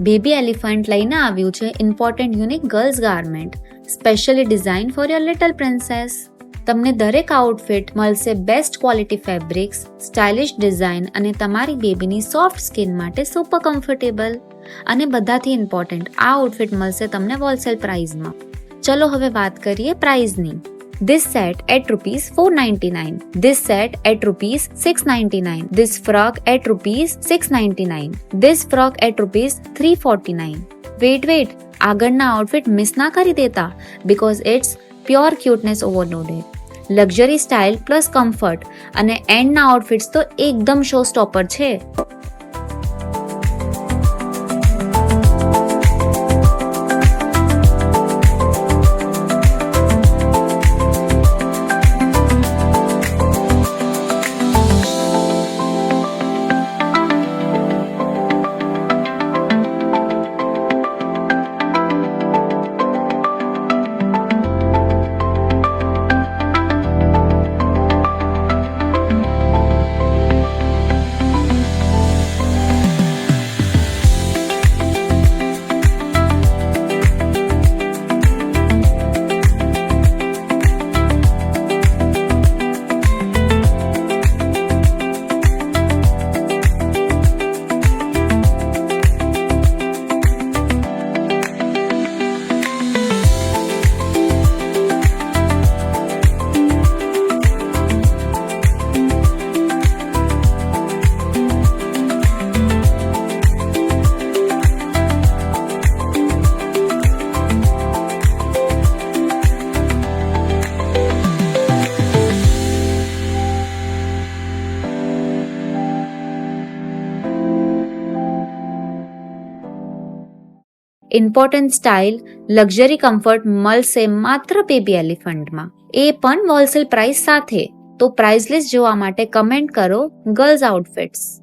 Baby elephant લઈને આવ્યું છે important unique girls garment, specially design for your little princess. તમને દરેક આઉટફિટ મળશે best quality fabrics, stylish design અને તમારી બેબીની સોફ્ટ સ્કિન માટે સુપર કમ્ફર્ટેબલ. અને બધાથી ઇમ્પોર્ટન્ટ, આ આઉટફિટ મળશે તમને હોલસેલ પ્રાઇસમાં. ચલો હવે વાત કરીએ પ્રાઇસની. This set at rupees 499. This set at rupees 699. This frock at rupees 699. This frock at rupees 349. Wait. આગળના આઉટફિટ મિસ ના કરી દેતા because it's pure cuteness overloaded. Luxury style plus comfort અને એન્ડના આઉટફિટ્સ તો એકદમ શો સ્ટોપર છે. Important style, luxury comfort મળશે માત્ર બેબી એલિફન્ટમાં, એ પણ હોલસેલ પ્રાઇસ સાથે. તો પ્રાઇસ લિસ્ટ જોવા માટે કમેન્ટ કરો ગર્લ્સ આઉટફિટ્સ.